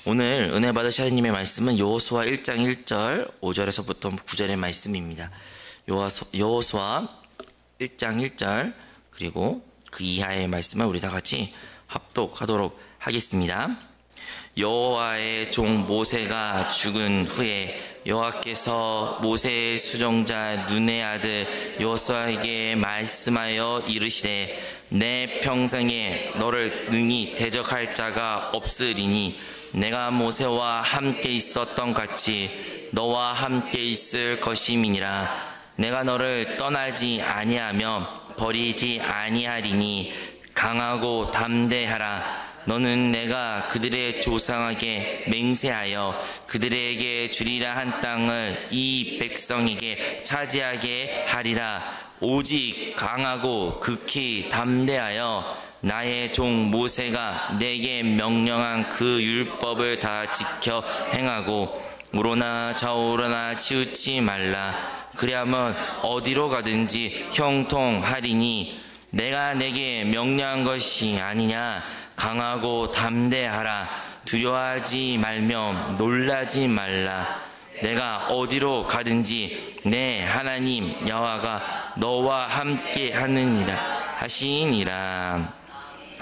오늘 은혜 받으실 하나님의 말씀은 여호수아 1장 1절 5절에서부터 9절의 말씀입니다. 여호수아 1장 1절 그리고 그 이하의 말씀을 우리 다 같이 합독하도록 하겠습니다. 여호와의 종 모세가 죽은 후에 여호와께서 모세의 수종자 눈의 아들 여호수아에게 말씀하여 이르시되 내 평생에 너를 능히 대적할 자가 없으리니 내가 모세와 함께 있었던 같이 너와 함께 있을 것임이니라. 내가 너를 떠나지 아니하며 버리지 아니하리니 강하고 담대하라. 너는 내가 그들의 조상에게 맹세하여 그들에게 주리라 한 땅을 이 백성에게 차지하게 하리라. 오직 강하고 극히 담대하여 나의 종 모세가 내게 명령한 그 율법을 다 지켜 행하고 우로나 좌우로나 치우치 말라. 그리하면 어디로 가든지 형통하리니 내가 내게 명령한 것이 아니냐. 강하고 담대하라. 두려워하지 말며 놀라지 말라. 내가 어디로 가든지 내 하나님 여호와가 너와 함께 하시니라.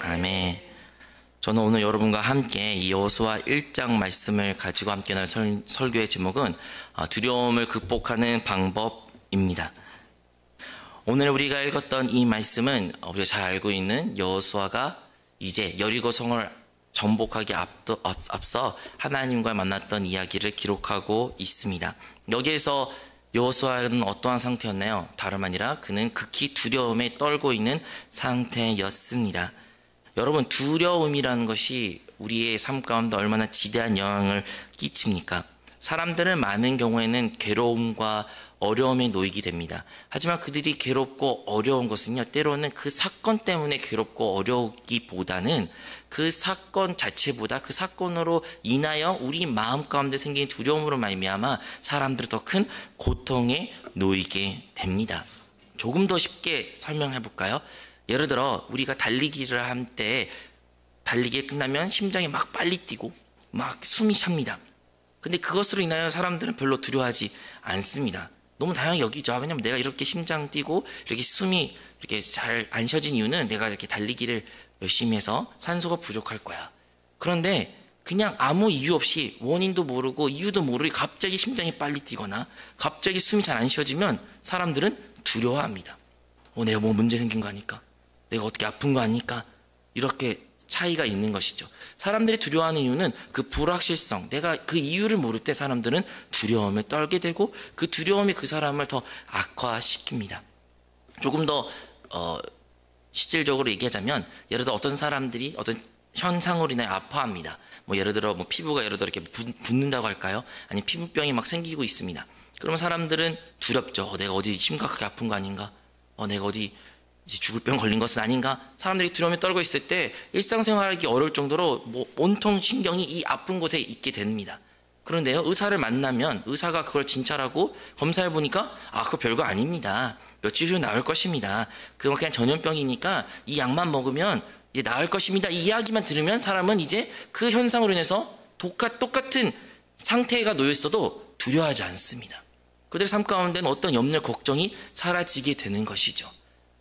아멘. 저는 오늘 여러분과 함께 이 여호수아 1장 말씀을 가지고 함께 날 설교의 제목은 두려움을 극복하는 방법입니다. 오늘 우리가 읽었던 이 말씀은 우리가 잘 알고 있는 여호수아가 이제 여리고 성을 정복하기 앞서 하나님과 만났던 이야기를 기록하고 있습니다. 여기에서 여호수아는 어떠한 상태였나요? 다름 아니라 그는 극히 두려움에 떨고 있는 상태였습니다. 여러분, 두려움이라는 것이 우리의 삶 가운데 얼마나 지대한 영향을 끼칩니까? 사람들은 많은 경우에는 괴로움과 어려움에 놓이게 됩니다. 하지만 그들이 괴롭고 어려운 것은요, 때로는 그 사건 때문에 괴롭고 어려우기보다는 그 사건 자체보다 그 사건으로 인하여 우리 마음 가운데 생긴 두려움으로 말미암아 사람들이 더 큰 고통에 놓이게 됩니다. 조금 더 쉽게 설명해 볼까요? 예를 들어 우리가 달리기를 할 때 달리기 끝나면 심장이 막 빨리 뛰고 막 숨이 찹니다. 근데 그것으로 인하여 사람들은 별로 두려워하지 않습니다. 너무 다양하게 여기죠. 왜냐면 내가 이렇게 심장 뛰고 이렇게 숨이 이렇게 잘 안 쉬어진 이유는 내가 이렇게 달리기를 열심히 해서 산소가 부족할 거야. 그런데 그냥 아무 이유 없이 원인도 모르고 이유도 모르게 갑자기 심장이 빨리 뛰거나 갑자기 숨이 잘 안 쉬어지면 사람들은 두려워합니다. 내가 뭐 문제 생긴 거 아닐까? 내가 어떻게 아픈 거 아닐까? 이렇게 차이가 있는 것이죠. 사람들이 두려워하는 이유는 그 불확실성, 내가 그 이유를 모를 때 사람들은 두려움을 떨게 되고 그 두려움이 그 사람을 더 악화시킵니다. 조금 더 실질적으로 얘기하자면 예를 들어 어떤 사람들이 어떤 현상으로 인해 아파합니다. 예를 들어 피부가 예를 들어 이렇게 붓는다고 할까요? 아니 피부병이 막 생기고 있습니다. 그러면 사람들은 두렵죠. 내가 어디 심각하게 아픈 거 아닌가? 내가 어디 죽을 병 걸린 것은 아닌가? 사람들이 두려움에 떨고 있을 때 일상생활하기 어려울 정도로 온통 신경이 이 아픈 곳에 있게 됩니다. 그런데요, 의사를 만나면 의사가 그걸 진찰하고 검사해 보니까 그거 별거 아닙니다. 며칠 후에 나을 것입니다. 그건 그냥 전염병이니까 이 약만 먹으면 이제 나을 것입니다. 이 이야기만 들으면 사람은 이제 그 현상으로 인해서 똑같은 상태가 놓여 있어도 두려워하지 않습니다. 그들의 삶 가운데는 어떤 염려, 걱정이 사라지게 되는 것이죠.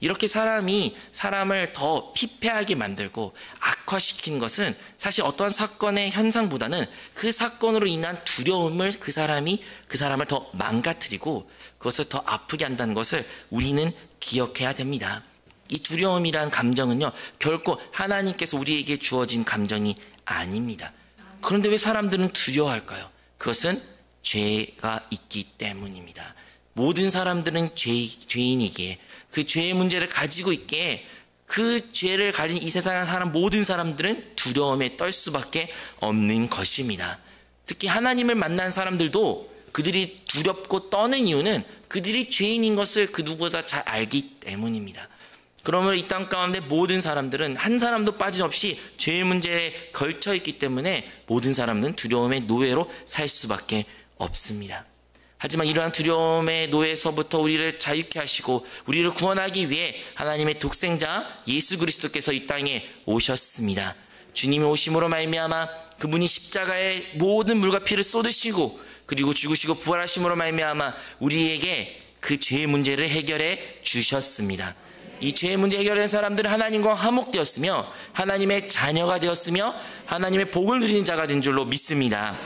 이렇게 사람이 사람을 더 피폐하게 만들고 악화시키는 것은 사실 어떠한 사건의 현상보다는 그 사건으로 인한 두려움을 그 사람을 더 망가뜨리고 그것을 더 아프게 한다는 것을 우리는 기억해야 됩니다. 이 두려움이란 감정은요, 결코 하나님께서 우리에게 주어진 감정이 아닙니다. 그런데 왜 사람들은 두려워할까요? 그것은 죄가 있기 때문입니다. 모든 사람들은 죄인이기에 그 죄의 문제를 가지고 있기에 그 죄를 가진 이 세상에 사는 모든 사람들은 두려움에 떨 수밖에 없는 것입니다. 특히 하나님을 만난 사람들도 그들이 두렵고 떠는 이유는 그들이 죄인인 것을 그 누구보다 잘 알기 때문입니다. 그러므로 이 땅 가운데 모든 사람들은 한 사람도 빠짐없이 죄의 문제에 걸쳐 있기 때문에 모든 사람은 두려움의 노예로 살 수밖에 없습니다. 하지만 이러한 두려움의 노예에서부터 우리를 자유케 하시고 우리를 구원하기 위해 하나님의 독생자 예수 그리스도께서 이 땅에 오셨습니다. 주님의 오심으로 말미암아 그분이 십자가에 모든 물과 피를 쏟으시고 그리고 죽으시고 부활하심으로 말미암아 우리에게 그 죄의 문제를 해결해 주셨습니다. 이 죄의 문제 해결된 사람들은 하나님과 화목되었으며 하나님의 자녀가 되었으며 하나님의 복을 누리는 자가 된 줄로 믿습니다.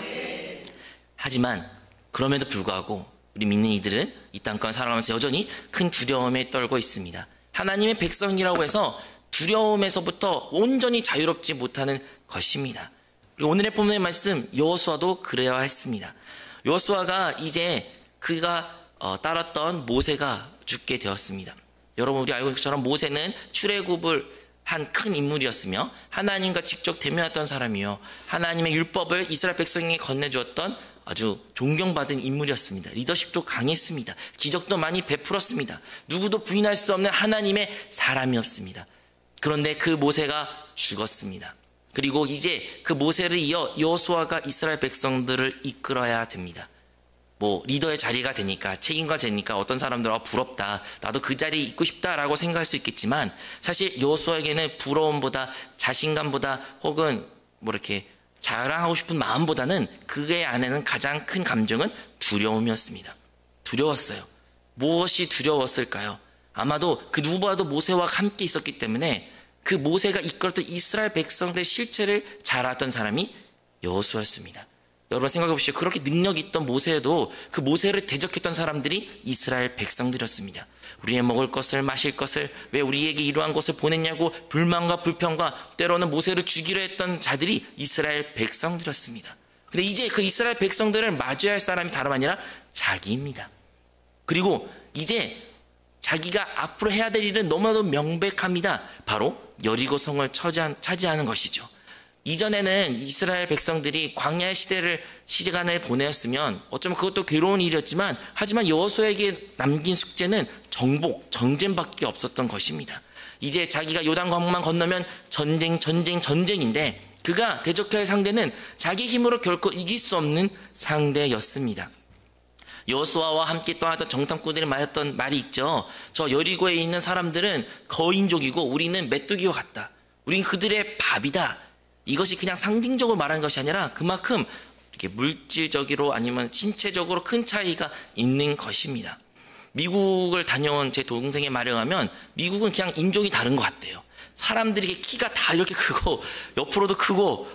하지만 그럼에도 불구하고 우리 믿는 이들은 이 땅가운데 살아가면서 여전히 큰 두려움에 떨고 있습니다. 하나님의 백성이라고 해서 두려움에서부터 온전히 자유롭지 못하는 것입니다. 그리고 오늘의 본문의 말씀 여호수아도 그래야 했습니다. 여호수아가 이제 그가 따랐던 모세가 죽게 되었습니다. 여러분 우리 알고 있는 것처럼 모세는 출애굽을 한 큰 인물이었으며 하나님과 직접 대면했던 사람이요 하나님의 율법을 이스라엘 백성에게 건네주었던 아주 존경받은 인물이었습니다. 리더십도 강했습니다. 기적도 많이 베풀었습니다. 누구도 부인할 수 없는 하나님의 사람이었습니다. 그런데 그 모세가 죽었습니다. 그리고 이제 그 모세를 이어 여호수아가 이스라엘 백성들을 이끌어야 됩니다. 뭐 리더의 자리가 되니까 책임과 되니까 어떤 사람들은 부럽다 나도 그 자리에 있고 싶다라고 생각할 수 있겠지만 사실 여호수아에게는 부러움보다 자신감보다 혹은 뭐 이렇게 자랑하고 싶은 마음보다는 그의 안에는 가장 큰 감정은 두려움이었습니다. 두려웠어요. 무엇이 두려웠을까요? 아마도 그 누구보다도 모세와 함께 있었기 때문에 그 모세가 이끌었던 이스라엘 백성들의 실체를 잘 알았던 사람이 여호수아였습니다. 여러분 생각해 보십시오. 그렇게 능력 있던 모세도 그 모세를 대적했던 사람들이 이스라엘 백성들이었습니다. 우리의 먹을 것을 마실 것을 왜 우리에게 이러한 것을 보냈냐고 불만과 불평과 때로는 모세를 죽이려 했던 자들이 이스라엘 백성들이었습니다. 근데 이제 그 이스라엘 백성들을 마주해야 할 사람이 다름 아니라 자기입니다. 그리고 이제 자기가 앞으로 해야 될 일은 너무나도 명백합니다. 바로 여리고성을 차지하는 것이죠. 이전에는 이스라엘 백성들이 광야의 시간을 보내었으면 어쩌면 그것도 괴로운 일이었지만 하지만 여호수아에게 남긴 숙제는 정복, 전쟁밖에 없었던 것입니다. 이제 자기가 요단강만 건너면 전쟁인데 그가 대적해야 할 상대는 자기 힘으로 결코 이길 수 없는 상대였습니다. 여호수아와 함께 떠나던 정탐꾼들이 말했던 말이 있죠. 저 여리고에 있는 사람들은 거인족이고 우리는 메뚜기와 같다. 우린 그들의 밥이다. 이것이 그냥 상징적으로 말하는 것이 아니라 그만큼 이렇게 물질적으로 아니면 신체적으로 큰 차이가 있는 것입니다. 미국을 다녀온 제 동생의 말에 의하면 미국은 그냥 인종이 다른 것 같대요. 사람들이 키가 다 이렇게 크고 옆으로도 크고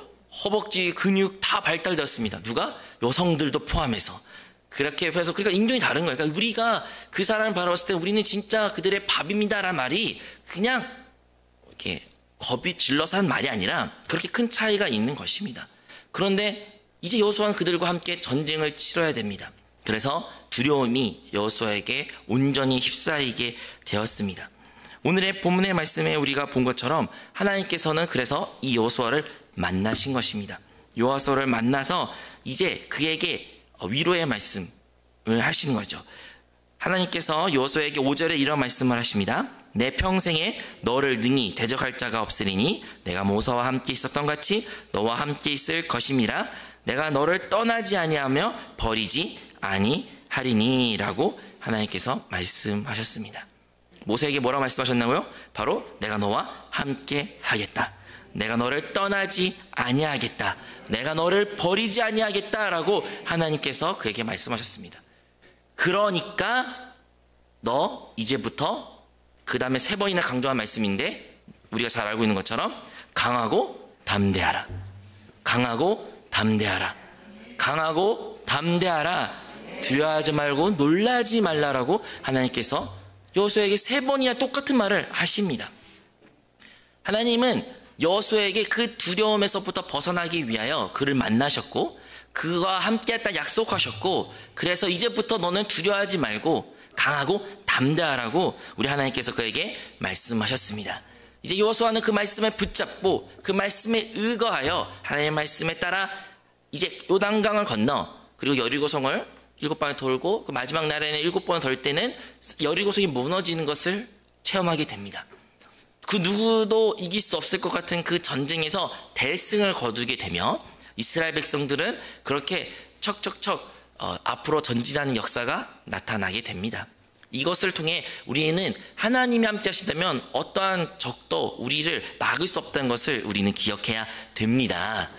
허벅지 근육 다 발달되었습니다. 누가? 여성들도 포함해서. 그렇게 해서 그러니까 인종이 다른 거예요. 그러니까 우리가 그 사람을 바라봤을 때 우리는 진짜 그들의 밥입니다라는 말이 그냥 이렇게 겁이 질러서 한 말이 아니라 그렇게 큰 차이가 있는 것입니다. 그런데 이제 여호수아는 그들과 함께 전쟁을 치러야 됩니다. 그래서 두려움이 여호수아에게 온전히 휩싸이게 되었습니다. 오늘의 본문의 말씀에 우리가 본 것처럼 하나님께서는 그래서 이 여호수아를 만나신 것입니다. 여호수아를 만나서 이제 그에게 위로의 말씀을 하시는 거죠. 하나님께서 여호수아에게 5절에 이런 말씀을 하십니다. 내 평생에 너를 능히 대적할 자가 없으리니 내가 모세와 함께 있었던 같이 너와 함께 있을 것임이라. 내가 너를 떠나지 아니하며 버리지 아니하리니 라고 하나님께서 말씀하셨습니다. 모세에게 뭐라고 말씀하셨나고요? 바로 내가 너와 함께 하겠다. 내가 너를 떠나지 아니하겠다. 내가 너를 버리지 아니하겠다라고 하나님께서 그에게 말씀하셨습니다. 그러니까 너 이제부터 그 다음에 3번이나 강조한 말씀인데 우리가 잘 알고 있는 것처럼 강하고 담대하라. 강하고 담대하라. 강하고 담대하라. 두려워하지 말고 놀라지 말라라고 하나님께서 여호수아에게 3번이나 똑같은 말을 하십니다. 하나님은 여호수아에게 그 두려움에서부터 벗어나기 위하여 그를 만나셨고 그와 함께했다 약속하셨고 그래서 이제부터 너는 두려워하지 말고 강하고 담대하라고 우리 하나님께서 그에게 말씀하셨습니다. 이제 여호수아는 그 말씀을 붙잡고 그 말씀에 의거하여 하나님의 말씀에 따라 이제 요단강을 건너 그리고 여리고성을 7번을 돌고 그 마지막 날에는 7번을 돌 때는 여리고성이 무너지는 것을 체험하게 됩니다. 그 누구도 이길 수 없을 것 같은 그 전쟁에서 대승을 거두게 되며 이스라엘 백성들은 그렇게 척척척 앞으로 전진하는 역사가 나타나게 됩니다. 이것을 통해 우리는 하나님이 함께 하신다면 어떠한 적도 우리를 막을 수 없다는 것을 우리는 기억해야 됩니다.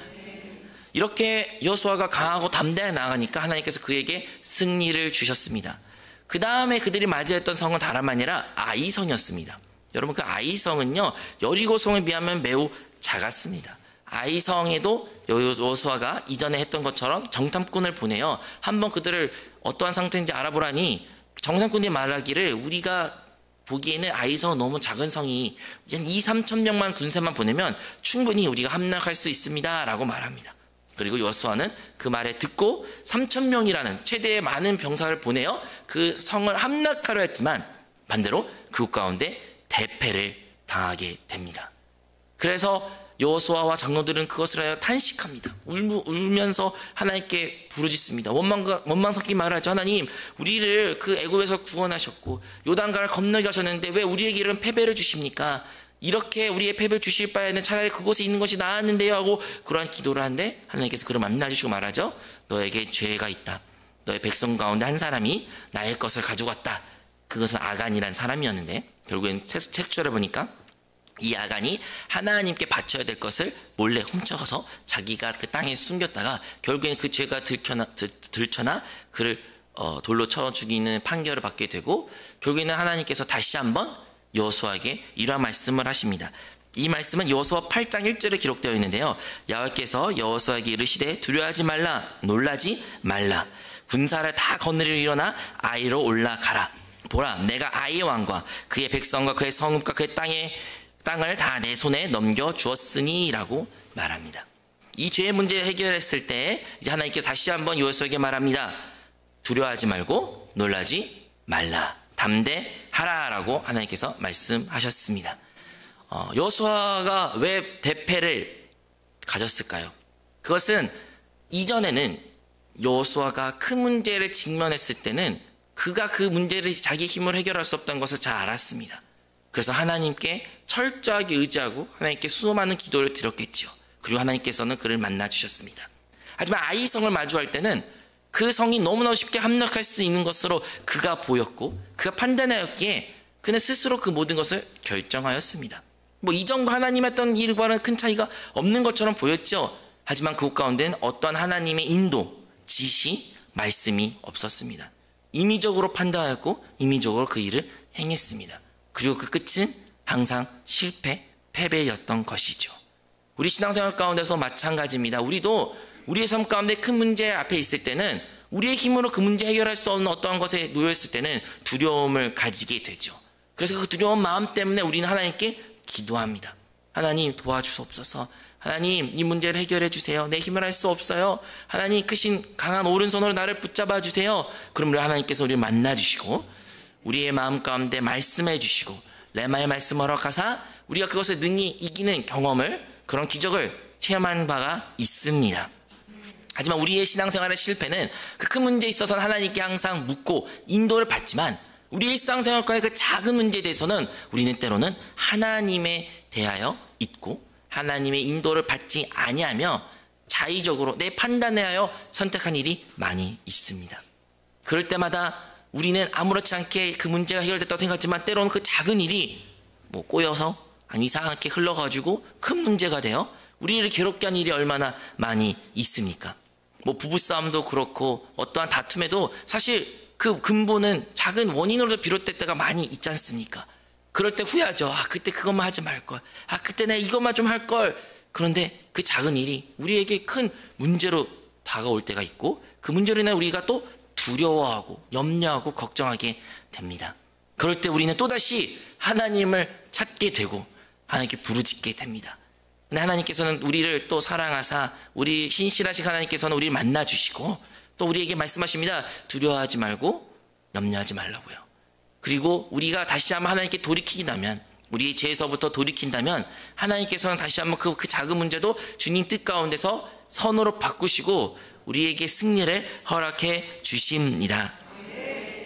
이렇게 여호수아가 강하고 담대하게 나아가니까 하나님께서 그에게 승리를 주셨습니다. 그 다음에 그들이 맞이했던 성은 다름 아니라 아이성이었습니다. 여러분, 그 아이성은요, 여리고성에 비하면 매우 작았습니다. 아이성에도 여호수아가 이전에 했던 것처럼 정탐꾼을 보내요. 한번 그들을 어떠한 상태인지 알아보라니 정탐꾼이 말하기를 우리가 보기에는 아이성은 너무 작은 성이 한 2~3천 명만 군사만 보내면 충분히 우리가 함락할 수 있습니다 라고 말합니다. 그리고 여호수아는 그 말에 듣고 3,000명이라는 최대의 많은 병사를 보내어 그 성을 함락하려 했지만 반대로 그곳 가운데 대패를 당하게 됩니다. 그래서 여호수아와 장로들은 그것을 하여 탄식합니다. 울면서 하나님께 부르짖습니다. 원망 섞인 말을 하죠. 하나님, 우리를 그 애굽에서 구원하셨고 요단강을 건너게 하셨는데 왜 우리에게 이런 패배를 주십니까? 이렇게 우리의 패배를 주실 바에는 차라리 그곳에 있는 것이 나았는데요 하고 그러한 기도를 하는데 하나님께서 그를 만나주시고 말하죠. 너에게 죄가 있다. 너의 백성 가운데 한 사람이 나의 것을 가지고 왔다. 그것은 아간이란 사람이었는데 결국엔 책줄을 보니까 이 아간이 하나님께 바쳐야 될 것을 몰래 훔쳐가서 자기가 그 땅에 숨겼다가 결국엔 그 죄가 들켜나 그를 돌로 쳐 죽이는 판결을 받게 되고 결국에는 하나님께서 다시 한번 여호수아에게 이러한 말씀을 하십니다. 이 말씀은 여호수아 8장 1절에 기록되어 있는데요. 여호와께서 여호수아에게 이르시되 두려워하지 말라, 놀라지 말라. 군사를 다 거느리러 일어나 아이로 올라가라. 보라, 내가 아이의 왕과 그의 백성과 그의 성읍과 그의 땅을 다 내 손에 넘겨 주었으니 라고 말합니다. 이 죄의 문제 해결했을 때 이제 하나님께서 다시 한번 여호수아에게 말합니다. 두려워하지 말고 놀라지 말라, 담대하라 라고 하나님께서 말씀하셨습니다. 여호수아가 왜 대패를 가졌을까요? 그것은 이전에는 여호수아가 큰 문제를 직면했을 때는 그가 그 문제를 자기 힘으로 해결할 수 없다는 것을 잘 알았습니다. 그래서 하나님께 철저하게 의지하고 하나님께 수많은 기도를 드렸겠지요. 그리고 하나님께서는 그를 만나주셨습니다. 하지만 아이성을 마주할 때는 그 성이 너무나 쉽게 함락할 수 있는 것으로 그가 보였고 그가 판단하였기에 그는 스스로 그 모든 것을 결정하였습니다. 이전과 하나님 했던 일과는 큰 차이가 없는 것처럼 보였죠. 하지만 그곳 가운데는 어떤 하나님의 인도, 지시, 말씀이 없었습니다. 임의적으로 판단하였고 임의적으로 그 일을 행했습니다. 그리고 그 끝은 항상 실패, 패배였던 것이죠. 우리 신앙생활 가운데서 마찬가지입니다. 우리도 우리의 삶 가운데 큰 문제 앞에 있을 때는 우리의 힘으로 그 문제 해결할 수 없는 어떠한 것에 놓여있을 때는 두려움을 가지게 되죠. 그래서 그 두려운 마음 때문에 우리는 하나님께 기도합니다. 하나님 도와주시옵소서. 하나님 이 문제를 해결해 주세요. 내 힘을 할 수 없어요. 하나님 크신 강한 오른손으로 나를 붙잡아 주세요. 그럼 우리 하나님께서 우리를 만나 주시고 우리의 마음 가운데 말씀해 주시고 레마의 말씀을 허락하사 우리가 그것을 능히 이기는 경험을, 그런 기적을 체험한 바가 있습니다. 하지만 우리의 신앙생활의 실패는 그 큰 문제에 있어서는 하나님께 항상 묻고 인도를 받지만 우리의 일상생활과의 그 작은 문제에 대해서는 우리는 때로는 하나님에 대하여 잊고 하나님의 인도를 받지 아니하며 자의적으로 내 판단에 하여 선택한 일이 많이 있습니다. 그럴 때마다 우리는 아무렇지 않게 그 문제가 해결됐다고 생각하지만 때로는 그 작은 일이 꼬여서 아니 이상하게 흘러가지고 큰 문제가 되어 우리를 괴롭게 한 일이 얼마나 많이 있습니까? 부부싸움도 그렇고 어떠한 다툼에도 사실 그 근본은 작은 원인으로 비롯될 때가 많이 있지 않습니까? 그럴 때 후회하죠. 그때 그것만 하지 말걸. 그때 내가 이것만 좀 할걸. 그런데 그 작은 일이 우리에게 큰 문제로 다가올 때가 있고 그 문제로 인해 우리가 또 두려워하고 염려하고 걱정하게 됩니다. 그럴 때 우리는 또다시 하나님을 찾게 되고 하나님께 부르짖게 됩니다. 근데 하나님께서는 우리를 또 사랑하사 우리 신실하신 하나님께서는 우리를 만나주시고 또 우리에게 말씀하십니다. 두려워하지 말고 염려하지 말라고요. 그리고 우리가 다시 한번 하나님께 돌이키긴다면 우리의 죄에서부터 돌이킨다면 하나님께서는 다시 한번 그 작은 문제도 주님 뜻 가운데서 선으로 바꾸시고 우리에게 승리를 허락해 주십니다.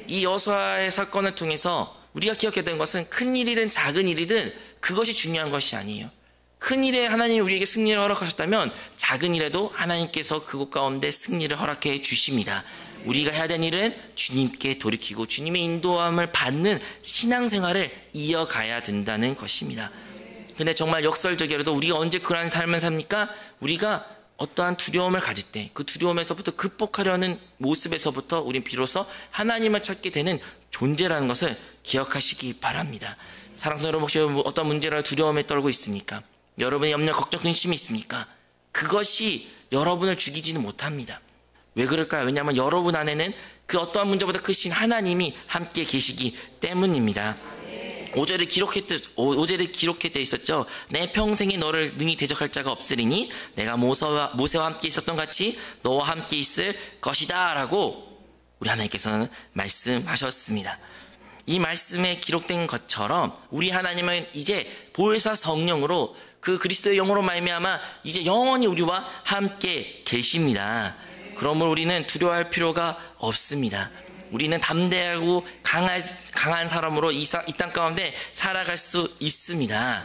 이 여호수아의 사건을 통해서 우리가 기억해야 되는 것은 큰 일이든 작은 일이든 그것이 중요한 것이 아니에요. 큰 일에 하나님이 우리에게 승리를 허락하셨다면 작은 일에도 하나님께서 그곳 가운데 승리를 허락해 주십니다. 우리가 해야 되는 일은 주님께 돌이키고 주님의 인도함을 받는 신앙생활을 이어가야 된다는 것입니다. 근데 정말 역설적이라도 우리가 언제 그러한 삶을 삽니까? 우리가 어떠한 두려움을 가질 때 그 두려움에서부터 극복하려는 모습에서부터 우린 비로소 하나님을 찾게 되는 존재라는 것을 기억하시기 바랍니다. 사랑하는 여러분, 혹시 어떤 문제라 두려움에 떨고 있습니까? 여러분의 염려, 걱정, 근심이 있습니까? 그것이 여러분을 죽이지는 못합니다. 왜 그럴까요? 왜냐하면 여러분 안에는 그 어떠한 문제보다 크신 하나님이 함께 계시기 때문입니다. 5절에 기록해 있었죠. 내 평생에 너를 능히 대적할 자가 없으리니 내가 모세와 함께 있었던 같이 너와 함께 있을 것이다 라고 우리 하나님께서는 말씀하셨습니다. 이 말씀에 기록된 것처럼 우리 하나님은 이제 보혜사 성령으로 그 그리스도의 영으로 말미암아 이제 영원히 우리와 함께 계십니다. 그러므로 우리는 두려워할 필요가 없습니다. 우리는 담대하고 강한 사람으로 이 땅 가운데 살아갈 수 있습니다.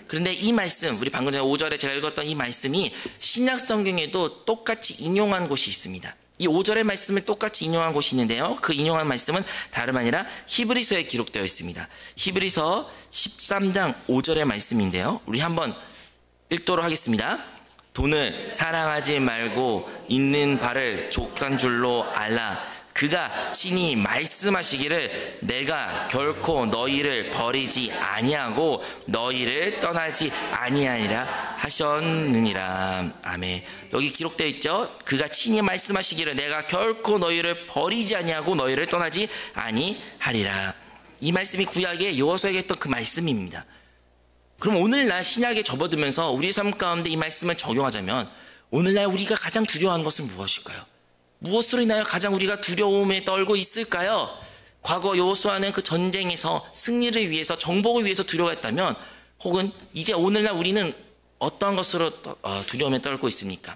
그런데 이 말씀, 우리 방금 전에 5절에 제가 읽었던 이 말씀이 신약 성경에도 똑같이 인용한 곳이 있습니다. 이 5절의 말씀을 똑같이 인용한 곳이 있는데요. 그 인용한 말씀은 다름 아니라 히브리서에 기록되어 있습니다. 히브리서 13장 5절의 말씀인데요. 우리 한번 읽도록 하겠습니다. 돈을 사랑하지 말고 있는 바를 족한 줄로 알라. 그가 친히 말씀하시기를 내가 결코 너희를 버리지 아니하고 너희를 떠나지 아니하니라 하셨느니라. 아멘. 여기 기록되어 있죠. 그가 친히 말씀하시기를 내가 결코 너희를 버리지 아니하고 너희를 떠나지 아니하리라. 이 말씀이 구약의 여호수아에게 했던 그 말씀입니다. 그럼 오늘날 신약에 접어들면서 우리 삶 가운데 이 말씀을 적용하자면 오늘날 우리가 가장 두려워하는 것은 무엇일까요? 무엇으로 인하여 가장 우리가 두려움에 떨고 있을까요? 과거 여호수아는 그 전쟁에서 승리를 위해서 정복을 위해서 두려워했다면 혹은 이제 오늘날 우리는 어떠한 것으로 두려움에 떨고 있습니까?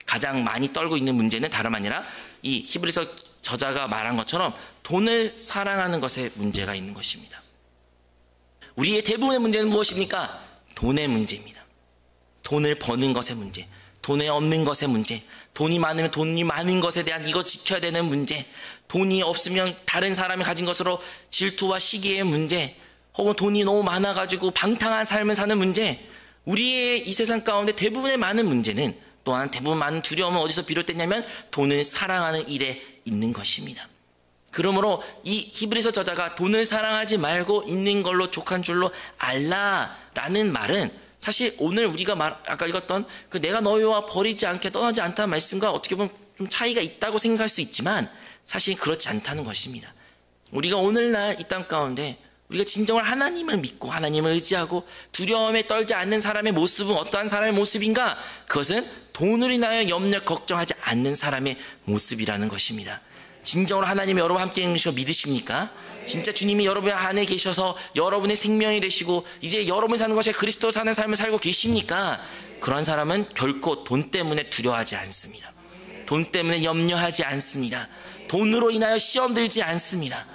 가장 많이 떨고 있는 문제는 다름 아니라 이 히브리서 저자가 말한 것처럼 돈을 사랑하는 것에 문제가 있는 것입니다. 우리의 대부분의 문제는 무엇입니까? 돈의 문제입니다. 돈을 버는 것의 문제, 돈에 없는 것의 문제, 돈이 많으면 돈이 많은 것에 대한 이거 지켜야 되는 문제, 돈이 없으면 다른 사람이 가진 것으로 질투와 시기의 문제, 혹은 돈이 너무 많아가지고 방탕한 삶을 사는 문제, 우리의 이 세상 가운데 대부분의 많은 문제는 또한 대부분 많은 두려움은 어디서 비롯됐냐면 돈을 사랑하는 일에 있는 것입니다. 그러므로 이 히브리서 저자가 돈을 사랑하지 말고 있는 걸로 족한 줄로 알라라는 말은 사실 오늘 우리가 아까 읽었던 그 내가 너희와 버리지 않게 떠나지 않다는 말씀과 어떻게 보면 좀 차이가 있다고 생각할 수 있지만 사실 그렇지 않다는 것입니다. 우리가 오늘날 이 땅 가운데 우리가 진정으로 하나님을 믿고 하나님을 의지하고 두려움에 떨지 않는 사람의 모습은 어떠한 사람의 모습인가? 그것은 돈으로 인하여 염려 걱정하지 않는 사람의 모습이라는 것입니다. 진정으로 하나님이 여러분 함께 있는 것을 믿으십니까? 진짜 주님이 여러분 안에 계셔서 여러분의 생명이 되시고 이제 여러분이 사는 것이 그리스도 사는 삶을 살고 계십니까? 그런 사람은 결코 돈 때문에 두려워하지 않습니다. 돈 때문에 염려하지 않습니다. 돈으로 인하여 시험 들지 않습니다.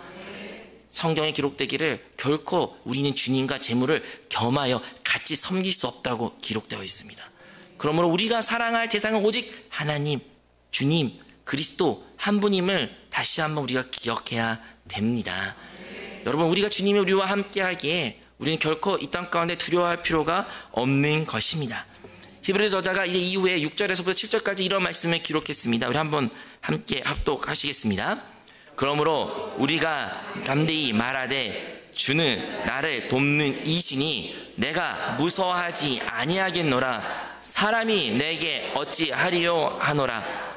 성경에 기록되기를 결코 우리는 주님과 재물을 겸하여 같이 섬길 수 없다고 기록되어 있습니다. 그러므로 우리가 사랑할 대상은 오직 하나님, 주님, 그리스도 한 분임을 다시 한번 우리가 기억해야 됩니다. 여러분, 우리가 주님이 우리와 함께하기에 우리는 결코 이 땅 가운데 두려워할 필요가 없는 것입니다. 히브리 저자가 이제 이후에 6절에서부터 7절까지 이런 말씀을 기록했습니다. 우리 한번 함께 합독하시겠습니다. 그러므로 우리가 담대히 말하되 주는 나를 돕는 이시니 내가 무서워하지 아니하겠노라. 사람이 내게 어찌하리요 하노라.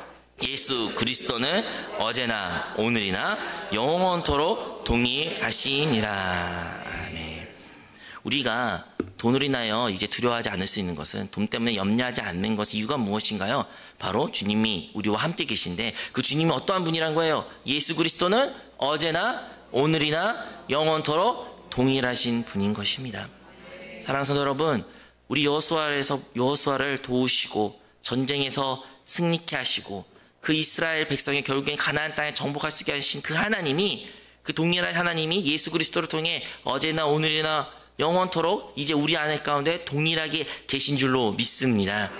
예수 그리스도는 어제나 오늘이나 영원토록 동일하시니라. 아멘. 우리가 돈으로 인하여 이제 두려워하지 않을 수 있는 것은 돈 때문에 염려하지 않는 것의 이유가 무엇인가요? 바로 주님이 우리와 함께 계신데 그 주님이 어떠한 분이란 거예요? 예수 그리스도는 어제나 오늘이나 영원토록 동일하신 분인 것입니다. 사랑하는 성도 여러분, 우리 여호수아를 도우시고 전쟁에서 승리케 하시고 그 이스라엘 백성이 결국엔 가나안 땅에 정복할 수 있게 하신 그 하나님이, 그 동일한 하나님이 예수 그리스도를 통해 어제나 오늘이나 영원토록 이제 우리 안에 가운데 동일하게 계신 줄로 믿습니다.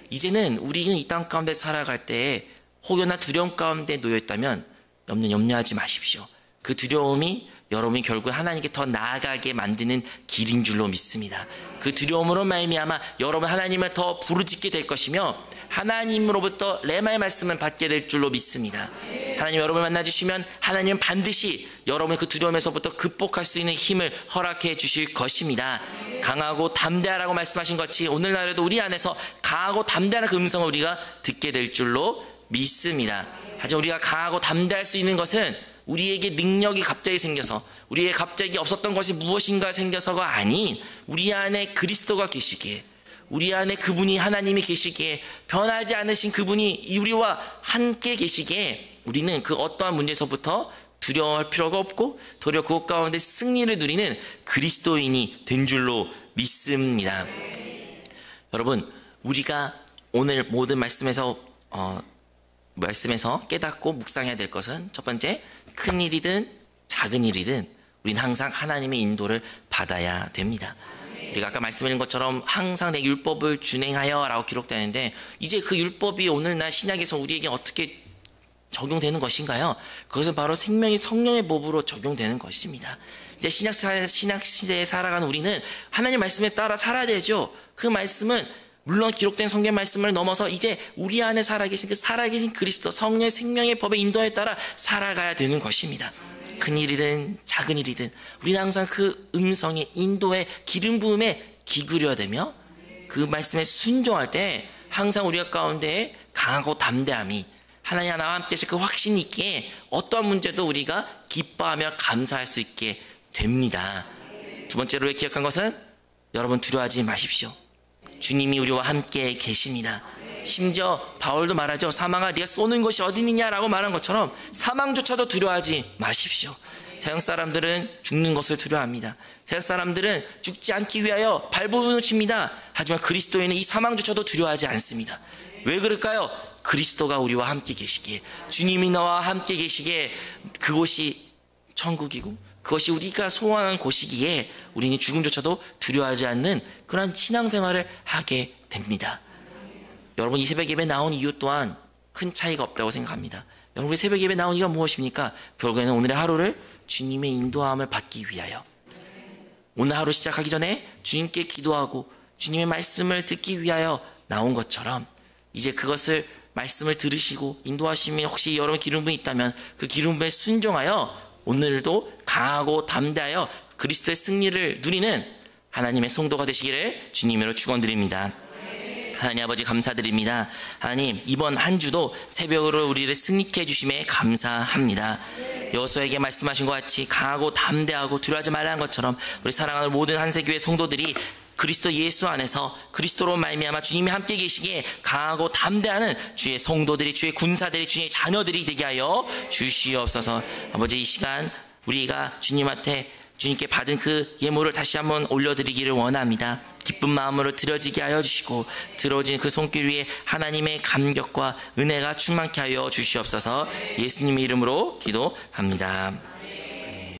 이제는 우리는 이 땅 가운데 살아갈 때 혹여나 두려움 가운데 놓여 있다면 염려하지 마십시오. 그 두려움이 여러분이 결국 하나님께 더 나아가게 만드는 길인 줄로 믿습니다. 그 두려움으로 말미암아 여러분 하나님을 더 부르짖게 될 것이며 하나님으로부터 레마의 말씀을 받게 될 줄로 믿습니다. 하나님 여러분을 만나주시면 하나님은 반드시 여러분의 그 두려움에서부터 극복할 수 있는 힘을 허락해 주실 것입니다. 강하고 담대하라고 말씀하신 것이 오늘날에도 우리 안에서 강하고 담대한 그 음성을 우리가 듣게 될 줄로 믿습니다. 하지만 우리가 강하고 담대할 수 있는 것은 우리에게 능력이 갑자기 생겨서 우리에게 갑자기 없었던 것이 무엇인가 생겨서가 아닌 우리 안에 그리스도가 계시기에 우리 안에 그분이 하나님이 계시기에 변하지 않으신 그분이 우리와 함께 계시기에 우리는 그 어떠한 문제에서부터 두려워할 필요가 없고 도리어 그것 가운데 승리를 누리는 그리스도인이 된 줄로 믿습니다. 여러분 우리가 오늘 모든 말씀에서 깨닫고 묵상해야 될 것은 첫 번째 큰 일이든 작은 일이든 우리는 항상 하나님의 인도를 받아야 됩니다. 우리가 아까 말씀드린 것처럼 항상 내 율법을 준행하여 라고 기록되는데 이제 그 율법이 오늘날 신약에서 우리에게 어떻게 적용되는 것인가요? 그것은 바로 생명의 성령의 법으로 적용되는 것입니다. 이제 신약 시대에 살아가는 우리는 하나님 말씀에 따라 살아야 되죠. 그 말씀은 물론 기록된 성경 말씀을 넘어서 이제 우리 안에 살아계신 그 살아계신 그리스도 성령의 생명의 법의 인도에 따라 살아가야 되는 것입니다. 큰 일이든 작은 일이든 우리는 항상 그 음성의 인도의 기름 부음에 기울여야 되며 그 말씀에 순종할 때 항상 우리가 가운데 강하고 담대함이 하나님 나와 함께 하실 그 확신이 있기에 어떠한 문제도 우리가 기뻐하며 감사할 수 있게 됩니다. 두 번째로 기억한 것은 여러분 두려워하지 마십시오. 주님이 우리와 함께 계십니다. 심지어 바울도 말하죠. 사망아 네가 쏘는 것이 어디 있느냐라고 말한 것처럼 사망조차도 두려워하지 마십시오. 세상 사람들은 죽는 것을 두려워합니다. 세상 사람들은 죽지 않기 위하여 발버둥칩니다. 하지만 그리스도인은 이 사망조차도 두려워하지 않습니다. 왜 그럴까요? 그리스도가 우리와 함께 계시기에 주님이 너와 함께 계시기에 그곳이 천국이고 그것이 우리가 소원하는 곳이기에 우리는 죽음조차도 두려워하지 않는 그런 신앙생활을 하게 됩니다. 여러분 이 새벽 예배 나온 이유 또한 큰 차이가 없다고 생각합니다. 여러분 새벽 예배 나온 이유가 무엇입니까? 결국에는 오늘의 하루를 주님의 인도함을 받기 위하여 오늘 하루 시작하기 전에 주님께 기도하고 주님의 말씀을 듣기 위하여 나온 것처럼 이제 그것을 말씀을 들으시고 인도하심이 혹시 여러분 기름 부음이 있다면 그 기름 부음에 순종하여 오늘도 강하고 담대하여 그리스도의 승리를 누리는 하나님의 성도가 되시기를 주님으로 축원드립니다. 하나님 아버지 감사드립니다. 하나님 이번 한 주도 새벽으로 우리를 승리케 해주심에 감사합니다. 여호수아에게 말씀하신 것 같이 강하고 담대하고 두려워하지 말라는 것처럼 우리 사랑하는 모든 한세교회 성도들이 그리스도 예수 안에서 그리스도로 말미암아 주님이 함께 계시기에 강하고 담대하는 주의 성도들이 주의 군사들이 주의 자녀들이 되게 하여 주시옵소서. 아버지 이 시간 우리가 주님한테 주님께 받은 그 예물을 다시 한번 올려드리기를 원합니다. 기쁜 마음으로 드려지게 하여 주시고 들어진 그 손길 위에 하나님의 감격과 은혜가 충만케 하여 주시옵소서. 예수님의 이름으로 기도합니다.